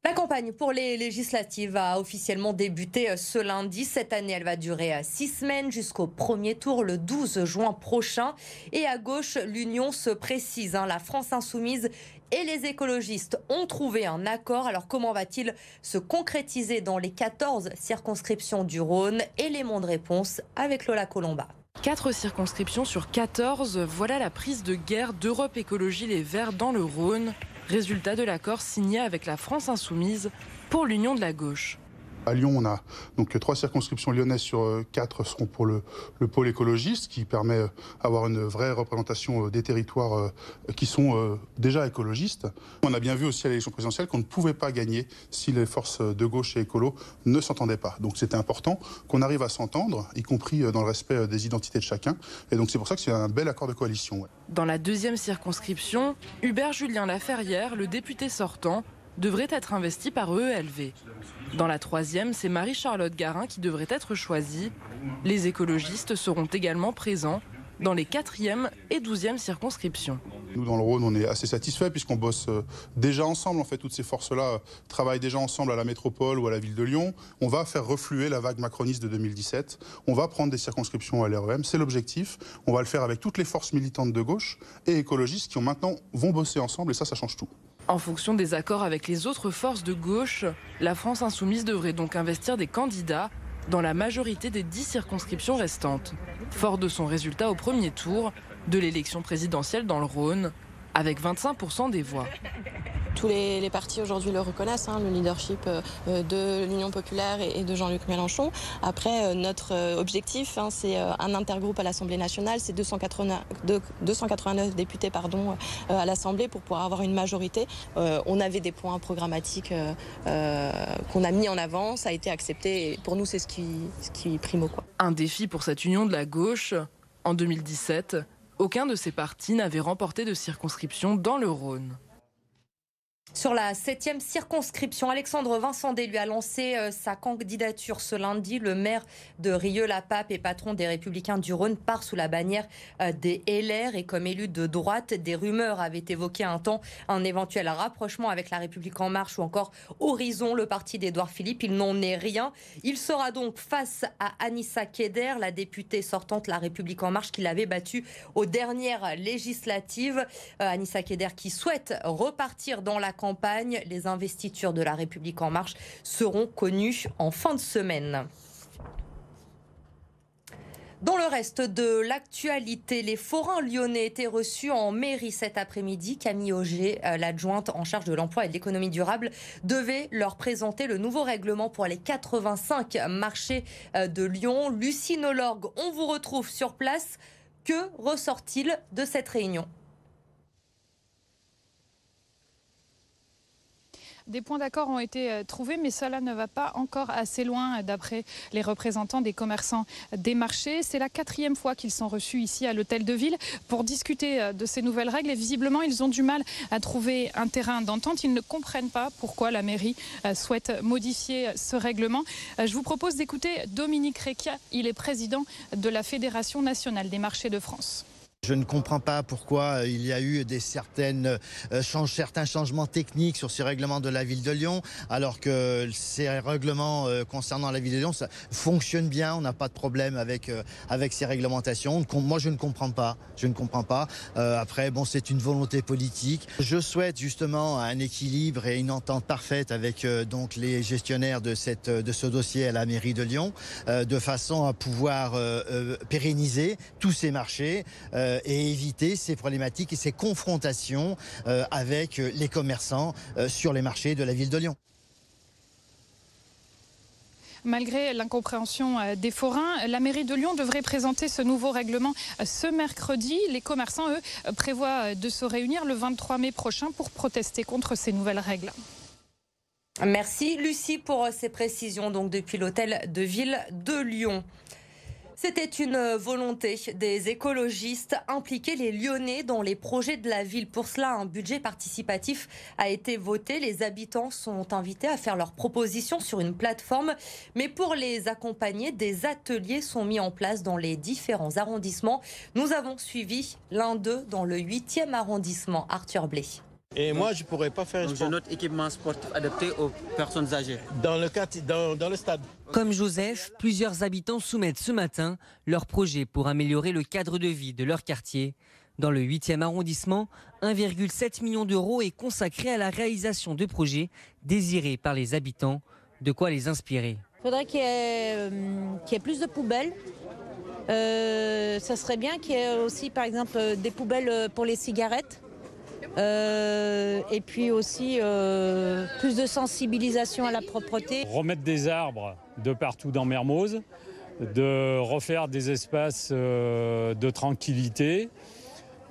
La campagne pour les législatives a officiellement débuté ce lundi. Cette année, elle va durer 6 semaines jusqu'au premier tour le 12 juin prochain. Et à gauche, l'union se précise. La France insoumise et les écologistes ont trouvé un accord. Alors comment va-t-il se concrétiser dans les 14 circonscriptions du Rhône? Élément de réponse avec Lola Colomba. 4 circonscriptions sur 14, voilà la prise de guerre d'Europe Écologie Les Verts dans le Rhône. Résultat de l'accord signé avec la France Insoumise pour l'union de la gauche. À Lyon, on a donc 3 circonscriptions lyonnaises sur 4 seront pour le pôle écologiste, qui permet d'avoir une vraie représentation des territoires qui sont déjà écologistes. On a bien vu aussi à l'élection présidentielle qu'on ne pouvait pas gagner si les forces de gauche et écolo ne s'entendaient pas. Donc c'était important qu'on arrive à s'entendre, y compris dans le respect des identités de chacun. Et donc c'est pour ça que c'est un bel accord de coalition. Ouais. Dans la 2e circonscription, Hubert Julien Laferrière, le député sortant, devrait être investi par EELV. Dans la 3e, c'est Marie-Charlotte Garin qui devrait être choisie. Les écologistes seront également présents dans les 4e et 12e circonscriptions. Nous, dans le Rhône, on est assez satisfaits puisqu'on bosse déjà ensemble. En fait, toutes ces forces-là travaillent déjà ensemble à la métropole ou à la ville de Lyon. On va faire refluer la vague macroniste de 2017. On va prendre des circonscriptions à l'REM. C'est l'objectif. On va le faire avec toutes les forces militantes de gauche et écologistes qui maintenant vont bosser ensemble et ça change tout. En fonction des accords avec les autres forces de gauche, la France Insoumise devrait donc investir des candidats dans la majorité des 10 circonscriptions restantes, fort de son résultat au premier tour de l'élection présidentielle dans le Rhône, avec 25% des voix. Tous les partis aujourd'hui le reconnaissent, le leadership de l'Union populaire et de Jean-Luc Mélenchon. Après, notre objectif, c'est un intergroupe à l'Assemblée nationale, c'est 289 députés à l'Assemblée pour pouvoir avoir une majorité. On avait des points programmatiques qu'on a mis en avant, ça a été accepté et pour nous c'est ce qui prime. Un défi pour cette union de la gauche. En 2017, aucun de ces partis n'avait remporté de circonscription dans le Rhône. Sur la 7e circonscription, Alexandre Vincendé lui a lancé sa candidature ce lundi. Le maire de Rieux-la-Pape et patron des Républicains du Rhône part sous la bannière des LR. Et comme élu de droite, des rumeurs avaient évoqué un temps un éventuel rapprochement avec La République En Marche ou encore Horizon, le parti d'Édouard Philippe. Il n'en est rien. Il sera donc face à Anissa Keder, la députée sortante La République En Marche, qui l'avait battue aux dernières législatives. Anissa Keder qui souhaite repartir dans la campagne. Les investitures de La République En Marche seront connues en fin de semaine. Dans le reste de l'actualité, les forains lyonnais étaient reçus en mairie cet après-midi. Camille Auger, l'adjointe en charge de l'emploi et de l'économie durable, devait leur présenter le nouveau règlement pour les 85 marchés de Lyon. Lucie Nolorgue, on vous retrouve sur place. Que ressort-il de cette réunion ? Des points d'accord ont été trouvés, mais cela ne va pas encore assez loin d'après les représentants des commerçants des marchés. C'est la 4e fois qu'ils sont reçus ici à l'Hôtel de Ville pour discuter de ces nouvelles règles. Et visiblement, ils ont du mal à trouver un terrain d'entente. Ils ne comprennent pas pourquoi la mairie souhaite modifier ce règlement. Je vous propose d'écouter Dominique Recchia. Il est président de la Fédération nationale des marchés de France. Je ne comprends pas pourquoi il y a eu certains changements techniques sur ces règlements de la ville de Lyon, alors que ces règlements concernant la ville de Lyon ça fonctionne bien, on n'a pas de problème avec ces réglementations. Moi, je ne comprends pas. Après, c'est une volonté politique. Je souhaite justement un équilibre et une entente parfaite avec donc les gestionnaires de ce dossier à la mairie de Lyon, de façon à pouvoir pérenniser tous ces marchés. Et éviter ces problématiques et ces confrontations avec les commerçants sur les marchés de la ville de Lyon. Malgré l'incompréhension des forains, la mairie de Lyon devrait présenter ce nouveau règlement ce mercredi. Les commerçants, eux, prévoient de se réunir le 23 mai prochain pour protester contre ces nouvelles règles. Merci Lucie pour ces précisions donc depuis l'Hôtel de Ville de Lyon. C'était une volonté des écologistes, impliquer les Lyonnais dans les projets de la ville. Pour cela, un budget participatif a été voté. Les habitants sont invités à faire leurs propositions sur une plateforme. Mais pour les accompagner, des ateliers sont mis en place dans les différents arrondissements. Nous avons suivi l'un d'eux dans le 8e arrondissement, Arthur Blé. Et moi, je ne pourrais pas faire un sport. Notre équipement sportif adapté aux personnes âgées. Dans le stade. Comme Joseph, plusieurs habitants soumettent ce matin leur projet pour améliorer le cadre de vie de leur quartier. Dans le 8e arrondissement, 1,7 million d'euros est consacré à la réalisation de projets désirés par les habitants. De quoi les inspirer. Il faudrait qu'il y ait plus de poubelles. Ça serait bien qu'il y ait aussi, par exemple, des poubelles pour les cigarettes. Et puis aussi plus de sensibilisation à la propreté. Remettre des arbres de partout dans Mermoz, de refaire des espaces de tranquillité,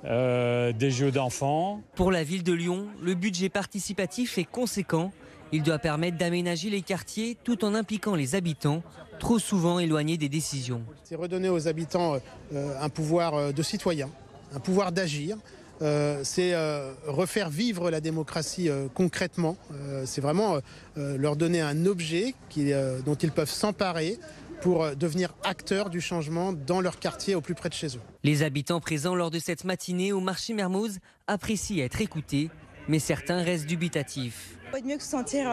des jeux d'enfants. Pour la ville de Lyon, le budget participatif est conséquent. Il doit permettre d'aménager les quartiers tout en impliquant les habitants, trop souvent éloignés des décisions. C'est redonner aux habitants un pouvoir de citoyen, un pouvoir d'agir. C'est refaire vivre la démocratie concrètement. C'est vraiment leur donner un objet dont ils peuvent s'emparer pour devenir acteurs du changement dans leur quartier au plus près de chez eux. Les habitants présents lors de cette matinée au marché Mermoz apprécient être écoutés, mais certains restent dubitatifs. Il faut mieux que se sentir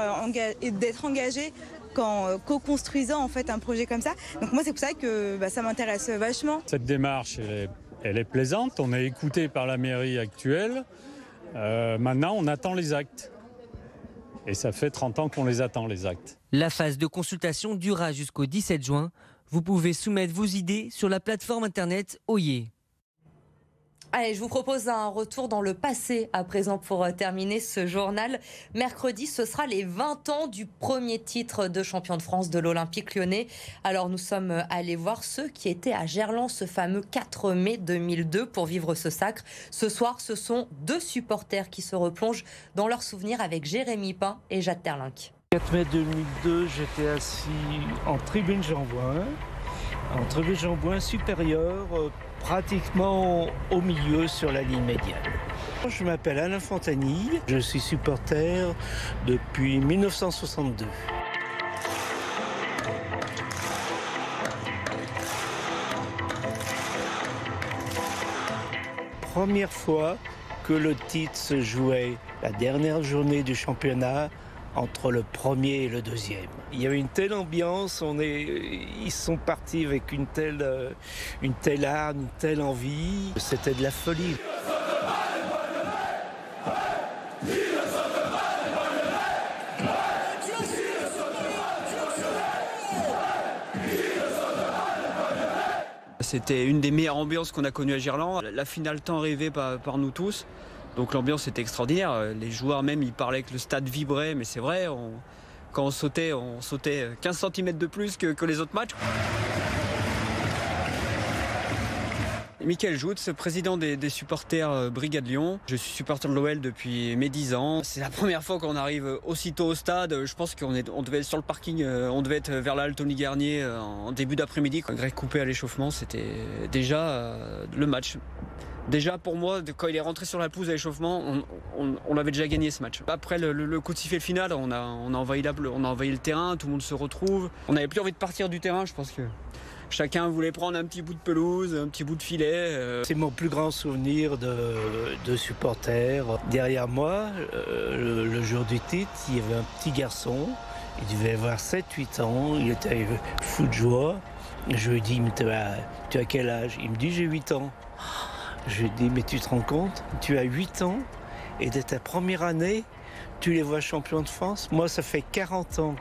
et d'être engagé qu'en co-construisant en fait un projet comme ça. Donc moi c'est pour ça que ça m'intéresse vachement. Cette démarche elle est plaisante, on est écouté par la mairie actuelle. Maintenant on attend les actes. Et ça fait 30 ans qu'on les attend, les actes. La phase de consultation durera jusqu'au 17 juin. Vous pouvez soumettre vos idées sur la plateforme internet Oyer. Allez, je vous propose un retour dans le passé à présent pour terminer ce journal. Mercredi, ce sera les 20 ans du premier titre de champion de France de l'Olympique lyonnais. Alors nous sommes allés voir ceux qui étaient à Gerland ce fameux 4 mai 2002 pour vivre ce sacre. Ce soir, ce sont deux supporters qui se replongent dans leurs souvenirs avec Jérémy Pain et Jade Terlinck. 4 mai 2002, j'étais assis en tribune Jean-Bouin. En tribune Jean-Bouin supérieure, pratiquement au milieu sur la ligne médiane. Je m'appelle Alain Fontanille, je suis supporter depuis 1962. Première fois que le titre se jouait la dernière journée du championnat entre le premier et le deuxième. Il y avait une telle ambiance, ils sont partis avec une telle âme, une telle envie. C'était de la folie. C'était une des meilleures ambiances qu'on a connues à Gerland. La finale tant rêvée par nous tous. Donc l'ambiance était extraordinaire. Les joueurs même, ils parlaient que le stade vibrait, mais c'est vrai, quand on sautait 15 cm de plus que les autres matchs. Michael Joutz, président des supporters Brigade Lyon. Je suis supporter de l'OL depuis mes 10 ans. C'est la première fois qu'on arrive aussitôt au stade. Je pense qu'on devait être sur le parking, on devait être vers la halle Tony Garnier en début d'après-midi. Greg Coupé à l'échauffement, c'était déjà le match. Déjà pour moi, quand il est rentré sur la pelouse à l'échauffement, on avait déjà gagné ce match. Après le coup de sifflet final, on a envahi le terrain, tout le monde se retrouve. On n'avait plus envie de partir du terrain, je pense que chacun voulait prendre un petit bout de pelouse, un petit bout de filet. C'est mon plus grand souvenir de supporter. Derrière moi, le jour du titre, il y avait un petit garçon, il devait avoir 7-8 ans, il était fou de joie. Je lui ai dit, mais tu as quel âge? Il me dit, j'ai 8 ans. Je lui ai dit, mais tu te rends compte, tu as 8 ans et dès ta première année, tu les vois champions de France. Moi, ça fait 40 ans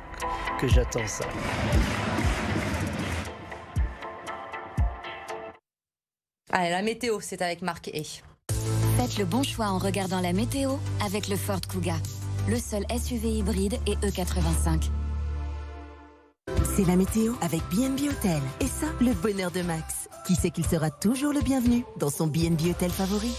que j'attends ça. Allez, la météo, c'est avec Marc E. Faites le bon choix en regardant la météo avec le Ford Kuga, le seul SUV hybride et E85. C'est la météo avec B&B Hôtel. Et ça, le bonheur de Max, qui sait qu'il sera toujours le bienvenu dans son B&B Hôtel favori.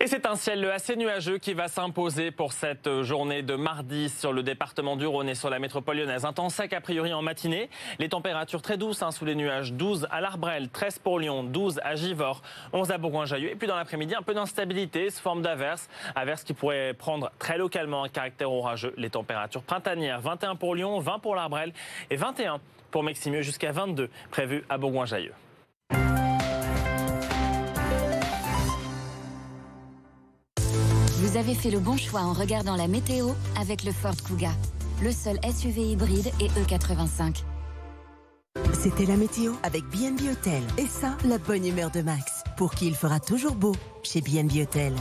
Et c'est un ciel assez nuageux qui va s'imposer pour cette journée de mardi sur le département du Rhône et sur la métropole lyonnaise. Un temps sec a priori en matinée. Les températures très douces sous les nuages. 12 à l'Arbrel, 13 pour Lyon, 12 à Givors, 11 à Bourgoin-Jallieu. Et puis dans l'après-midi, un peu d'instabilité sous forme d'averses. Averses qui pourraient prendre très localement un caractère orageux. Les températures printanières, 21 pour Lyon, 20 pour l'Arbrel et 21 pour Meximieux jusqu'à 22 prévus à Bourgoin-Jallieu. Vous avez fait le bon choix en regardant la météo avec le Ford Kuga, le seul SUV hybride et E85. C'était la météo avec B&B Hôtel. Et ça, la bonne humeur de Max, pour qui il fera toujours beau chez B&B Hôtel.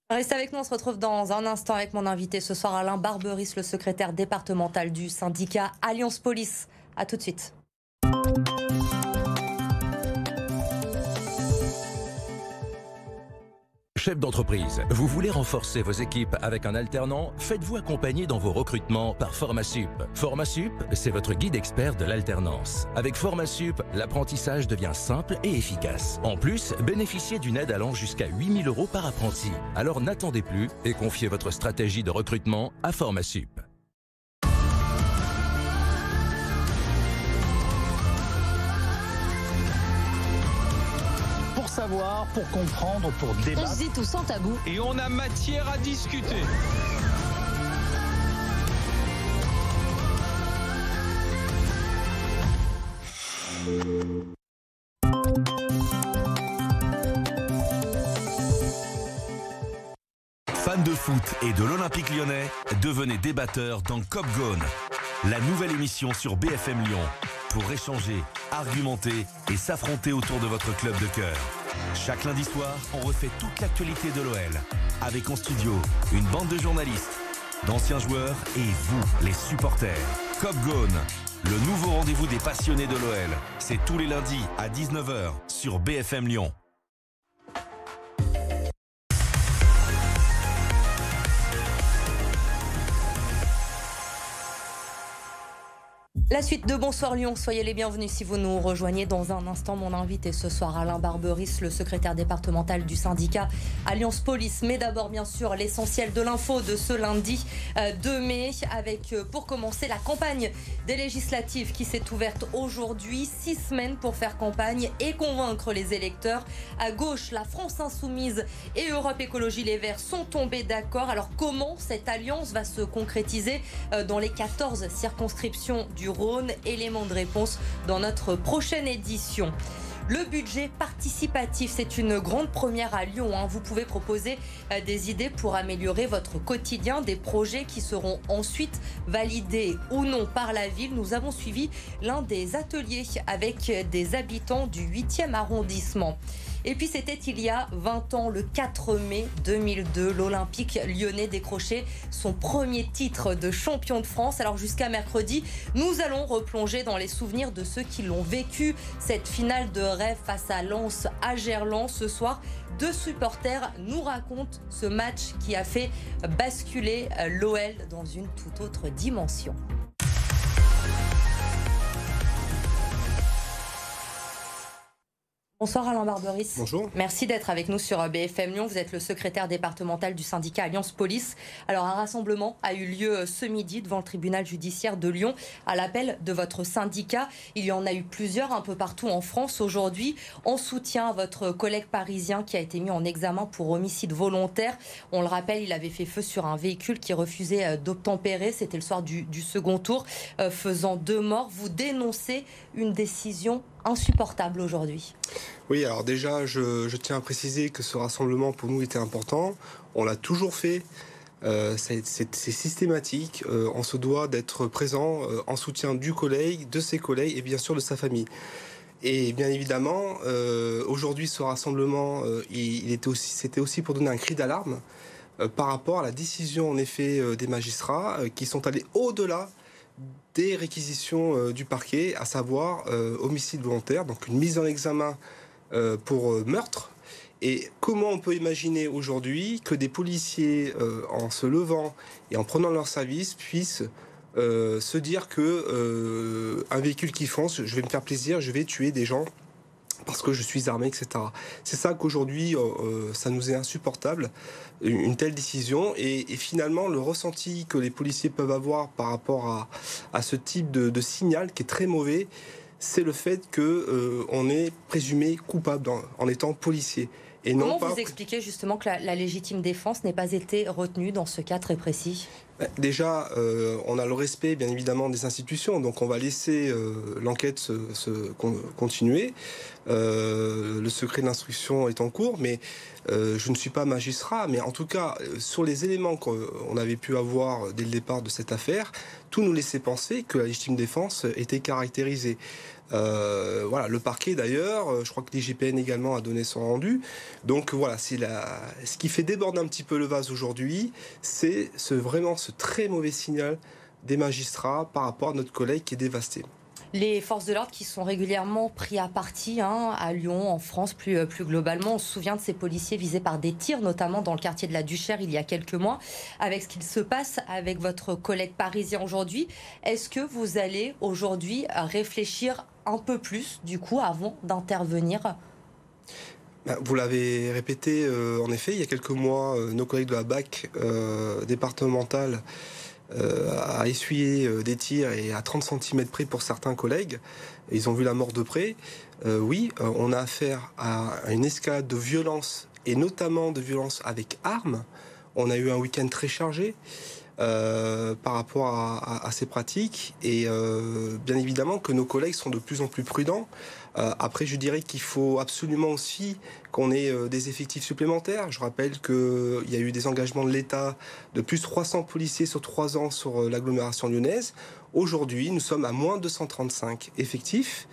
Restez avec nous, on se retrouve dans un instant avec mon invité ce soir, Alain Barberis, le secrétaire départemental du syndicat Alliance Police. A tout de suite. Chef d'entreprise, vous voulez renforcer vos équipes avec un alternant? Faites-vous accompagner dans vos recrutements par Formasup. Formasup, c'est votre guide expert de l'alternance. Avec Formasup, l'apprentissage devient simple et efficace. En plus, bénéficiez d'une aide allant jusqu'à 8 000 € par apprenti. Alors n'attendez plus et confiez votre stratégie de recrutement à Formasup. Pour savoir, pour comprendre, pour débattre. On se dit tout sans tabou. Et on a matière à discuter. Fans de foot et de l'Olympique lyonnais, devenez débatteurs dans Cop Gone, la nouvelle émission sur BFM Lyon. Pour échanger, argumenter et s'affronter autour de votre club de cœur. Chaque lundi soir, on refait toute l'actualité de l'OL. Avec en studio, une bande de journalistes, d'anciens joueurs et vous, les supporters. Cop Gone, le nouveau rendez-vous des passionnés de l'OL. C'est tous les lundis à 19 h sur BFM Lyon. La suite de Bonsoir Lyon, soyez les bienvenus si vous nous rejoignez dans un instant. Mon invité ce soir, Alain Barberis, le secrétaire départemental du syndicat Alliance Police. Mais d'abord, bien sûr, l'essentiel de l'info de ce lundi 2 mai, avec pour commencer la campagne des législatives qui s'est ouverte aujourd'hui. 6 semaines pour faire campagne et convaincre les électeurs. À gauche, la France Insoumise et Europe Écologie Les Verts sont tombés d'accord. Alors comment cette alliance va se concrétiser dans les 14 circonscriptions du Rhône? Élément de réponse dans notre prochaine édition. Le budget participatif, c'est une grande première à Lyon. Vous pouvez proposer des idées pour améliorer votre quotidien, des projets qui seront ensuite validés ou non par la ville. Nous avons suivi l'un des ateliers avec des habitants du 8e arrondissement. Et puis c'était il y a 20 ans, le 4 mai 2002, l'Olympique lyonnais décrochait son premier titre de champion de France. Alors jusqu'à mercredi, nous allons replonger dans les souvenirs de ceux qui l'ont vécu. Cette finale de rêve face à Lens à Gerland. Ce soir, 2 supporters nous racontent ce match qui a fait basculer l'OL dans une toute autre dimension. Bonsoir Alain Barberis. Bonjour. Merci d'être avec nous sur BFM Lyon. Vous êtes le secrétaire départemental du syndicat Alliance Police. Alors un rassemblement a eu lieu ce midi devant le tribunal judiciaire de Lyon à l'appel de votre syndicat. Il y en a eu plusieurs un peu partout en France aujourd'hui en soutien à votre collègue parisien qui a été mis en examen pour homicide volontaire. On le rappelle, il avait fait feu sur un véhicule qui refusait d'obtempérer. C'était le soir du second tour, faisant 2 morts. Vous dénoncez une décision insupportable aujourd'hui. Oui, alors déjà, je tiens à préciser que ce rassemblement pour nous était important. On l'a toujours fait. C'est systématique. On se doit d'être présent en soutien du collègue, de ses collègues et bien sûr de sa famille. Et bien évidemment, aujourd'hui, ce rassemblement, c'était aussi pour donner un cri d'alarme par rapport à la décision en effet des magistrats qui sont allés au-delà des réquisitions du parquet, à savoir homicide volontaire, donc une mise en examen pour meurtre. Et comment on peut imaginer aujourd'hui que des policiers, en se levant et en prenant leur service, puissent se dire que un véhicule qui fonce, je vais me faire plaisir, je vais tuer des gens parce que je suis armé, etc. C'est ça qu'aujourd'hui, ça nous est insupportable, une telle décision. Et finalement, le ressenti que les policiers peuvent avoir par rapport à ce type de signal qui est très mauvais, c'est le fait qu'on est présumé coupable en étant policier. Et comment vous expliquez justement que la légitime défense n'ait pas été retenue dans ce cas très précis ? Déjà, on a le respect, bien évidemment, des institutions, donc on va laisser l'enquête se continuer. Le secret d'instruction est en cours, mais je ne suis pas magistrat, mais en tout cas, sur les éléments qu'on avait pu avoir dès le départ de cette affaire, tout nous laissait penser que la légitime défense était caractérisée. Voilà, le parquet d'ailleurs, je crois que l'IGPN également a donné son rendu. Donc voilà, ce qui fait déborder un petit peu le vase aujourd'hui, c'est vraiment ce très mauvais signal des magistrats par rapport à notre collègue qui est dévasté. Les forces de l'ordre qui sont régulièrement pris à partie à Lyon, en France plus globalement. On se souvient de ces policiers visés par des tirs, notamment dans le quartier de la Duchère il y a quelques mois. Avec ce qu'il se passe avec votre collègue parisien aujourd'hui, est-ce que vous allez aujourd'hui réfléchir un peu plus, du coup, avant d'intervenir ? Vous l'avez répété, en effet, il y a quelques mois, nos collègues de la BAC départementale a essuyé des tirs et à 30 cm près pour certains collègues. Ils ont vu la mort de près. Oui, on a affaire à une escalade de violence, et notamment de violence avec armes. On a eu un week-end très chargé par rapport à ces pratiques. Et bien évidemment que nos collègues sont de plus en plus prudents. Après, je dirais qu'il faut absolument aussi qu'on ait des effectifs supplémentaires. Je rappelle qu'il y a eu des engagements de l'État de plus de 300 policiers sur 3 ans sur l'agglomération lyonnaise. Aujourd'hui, nous sommes à moins de 135 effectifs.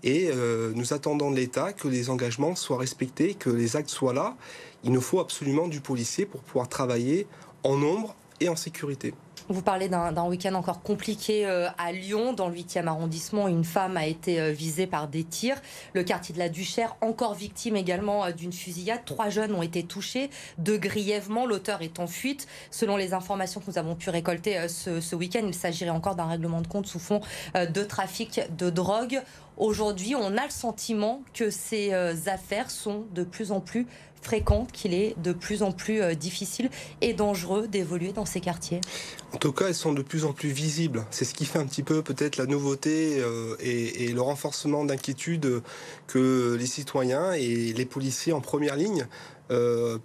Et nous attendons de l'État que les engagements soient respectés, que les actes soient là. Il nous faut absolument du policier pour pouvoir travailler en nombre et en sécurité. Vous parlez d'un week-end encore compliqué à Lyon. Dans le 8e arrondissement, une femme a été visée par des tirs. Le quartier de la Duchère, encore victime également d'une fusillade. 3 jeunes ont été touchés, 2 grièvement. L'auteur est en fuite. Selon les informations que nous avons pu récolter ce week-end, il s'agirait encore d'un règlement de compte sous fond de trafic de drogue. Aujourd'hui, on a le sentiment que ces affaires sont de plus en plus fréquentes, qu'il est de plus en plus difficile et dangereux d'évoluer dans ces quartiers. En tout cas, elles sont de plus en plus visibles. C'est ce qui fait un petit peu peut-être la nouveauté et le renforcement d'inquiétude que les citoyens et les policiers en première ligne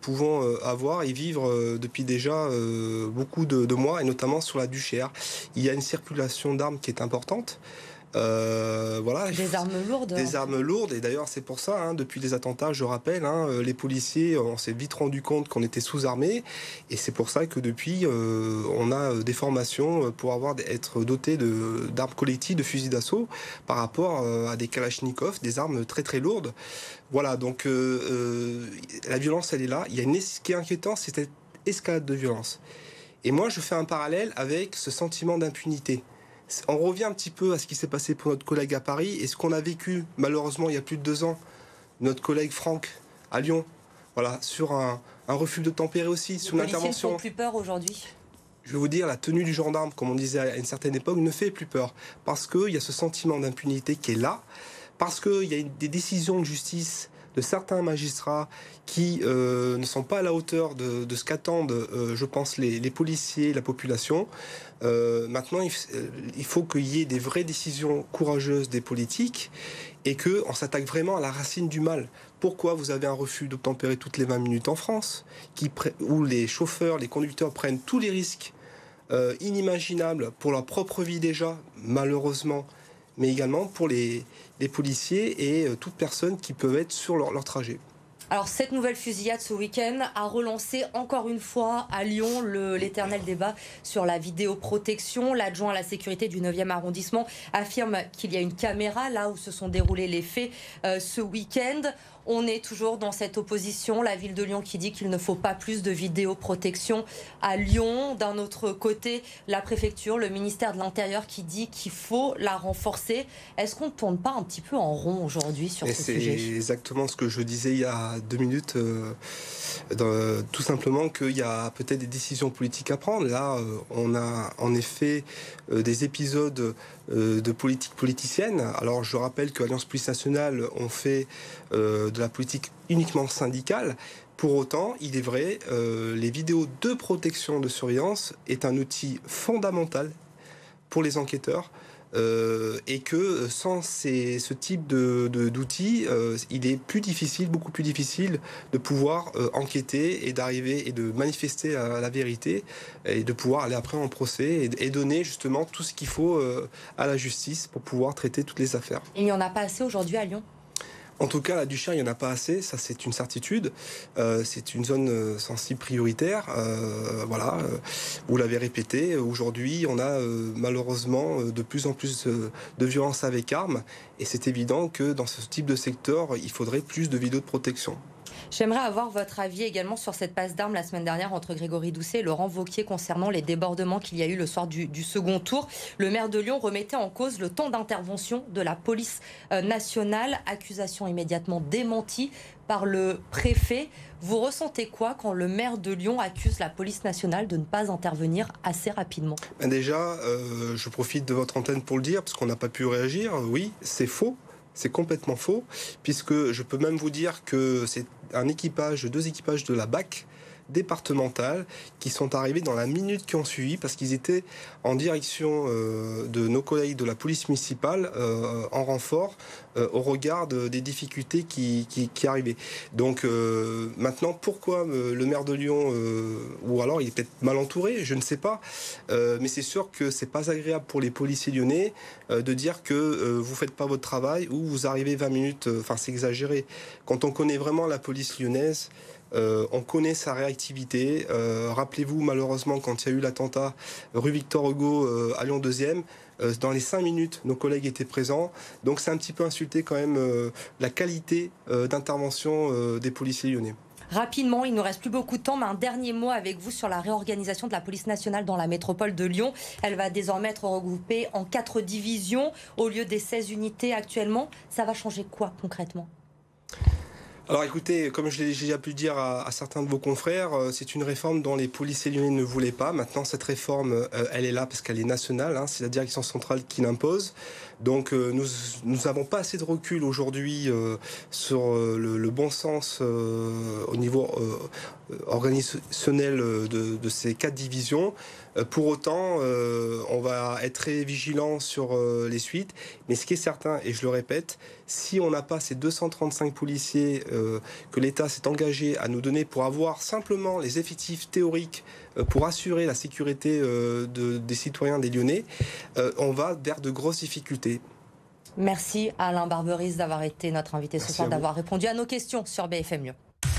pouvons avoir et vivre depuis déjà beaucoup de mois, et notamment sur la Duchère. Il y a une circulation d'armes qui est importante. Voilà. Des armes lourdes. Des armes lourdes, et d'ailleurs c'est pour ça, depuis les attentats, je rappelle, les policiers, on s'est vite rendu compte qu'on était sous-armés, et c'est pour ça que depuis, on a des formations pour être dotés d'armes collectives, de fusils d'assaut, par rapport à des kalachnikovs, des armes très très lourdes. Voilà, donc la violence elle est là. Ce qui est inquiétant, c'est cette escalade de violence. Et moi je fais un parallèle avec ce sentiment d'impunité. On revient un petit peu à ce qui s'est passé pour notre collègue à Paris et ce qu'on a vécu malheureusement il y a plus de 2 ans, notre collègue Franck à Lyon, voilà, sur un refus de tempérer aussi, sur une intervention. Les policiers ne font plus peur aujourd'hui. Je vais vous dire, la tenue du gendarme, comme on disait à une certaine époque, ne fait plus peur. Parce qu'il y a ce sentiment d'impunité qui est là, parce qu'il y a des décisions de justice de certains magistrats qui ne sont pas à la hauteur de ce qu'attendent, je pense, les policiers, la population. Maintenant, il faut qu'il y ait des vraies décisions courageuses des politiques et qu'on s'attaque vraiment à la racine du mal. Pourquoi vous avez un refus d'obtempérer toutes les 20 minutes en France, où les chauffeurs, les conducteurs prennent tous les risques inimaginables pour leur propre vie déjà, malheureusement, mais également pour les policiers et toute personne qui peuvent être sur leur trajet. Alors cette nouvelle fusillade ce week-end a relancé encore une fois à Lyon l'éternel débat sur la vidéoprotection. L'adjoint à la sécurité du 9e arrondissement affirme qu'il y a une caméra là où se sont déroulés les faits ce week-end. On est toujours dans cette opposition. La ville de Lyon qui dit qu'il ne faut pas plus de vidéoprotection à Lyon. D'un autre côté, la préfecture, le ministère de l'Intérieur qui dit qu'il faut la renforcer. Est-ce qu'on ne tourne pas un petit peu en rond aujourd'hui sur ce sujet ? C'est exactement ce que je disais il y a 2 minutes. Tout simplement qu'il y a peut-être des décisions politiques à prendre. Là, on a en effet des épisodes de politique politicienne. Alors je rappelle que Alliance Police Nationale, on fait de la politique uniquement syndicale. Pour autant, il est vrai, les vidéos de protection de surveillance est un outil fondamental pour les enquêteurs et que sans ce type d'outils, il est beaucoup plus difficile de pouvoir enquêter et d'arriver et de manifester la vérité et de pouvoir aller après en procès et donner justement tout ce qu'il faut à la justice pour pouvoir traiter toutes les affaires. Il n'y en a pas assez aujourd'hui à Lyon ? En tout cas, à Duchère, il n'y en a pas assez, ça c'est une certitude. C'est une zone sensible prioritaire. Voilà, vous l'avez répété, aujourd'hui on a malheureusement de plus en plus de violences avec armes. Et c'est évident que dans ce type de secteur, il faudrait plus de vidéos de protection. J'aimerais avoir votre avis également sur cette passe d'armes la semaine dernière entre Grégory Doucet et Laurent Wauquiez concernant les débordements qu'il y a eu le soir du second tour. Le maire de Lyon remettait en cause le temps d'intervention de la police nationale. Accusation immédiatement démentie par le préfet. Vous ressentez quoi quand le maire de Lyon accuse la police nationale de ne pas intervenir assez rapidement ? Déjà, je profite de votre antenne pour le dire, parce qu'on n'a pas pu réagir. Oui, c'est faux. C'est complètement faux, puisque je peux même vous dire que c'est deux équipages de la BAC départementale qui sont arrivés dans la minute qui ont suivi parce qu'ils étaient en direction de nos collègues de la police municipale en renfort au regard des difficultés qui arrivaient. Donc maintenant, pourquoi le maire de Lyon, ou alors il est peut-être mal entouré, je ne sais pas, mais c'est sûr que c'est pas agréable pour les policiers lyonnais de dire que vous faites pas votre travail ou vous arrivez 20 minutes, enfin c'est exagéré. Quand on connaît vraiment la police lyonnaise, on connaît sa réactivité. Rappelez-vous, malheureusement, quand il y a eu l'attentat rue Victor Hugo à Lyon 2e, dans les 5 minutes, nos collègues étaient présents. Donc c'est un petit peu insulté quand même la qualité d'intervention des policiers lyonnais. Rapidement, il ne nous reste plus beaucoup de temps, mais un dernier mot avec vous sur la réorganisation de la police nationale dans la métropole de Lyon. Elle va désormais être regroupée en 4 divisions au lieu des 16 unités actuellement. Ça va changer quoi concrètement ? Alors écoutez, comme je l'ai déjà pu dire à certains de vos confrères, c'est une réforme dont les policiers lyonnais ne voulaient pas. Maintenant, cette réforme, elle est là parce qu'elle est nationale, hein, c'est la direction centrale qui l'impose. Donc nous n'avons pas assez de recul aujourd'hui sur le bon sens au niveau organisationnel de ces 4 divisions. Pour autant, on va être très vigilant sur les suites. Mais ce qui est certain, et je le répète, si on n'a pas ces 235 policiers que l'État s'est engagé à nous donner pour avoir simplement les effectifs théoriques pour assurer la sécurité des citoyens des Lyonnais, on va vers de grosses difficultés. Merci Alain Barberis d'avoir été notre invité ce soir, d'avoir répondu à nos questions sur BFM Lyon.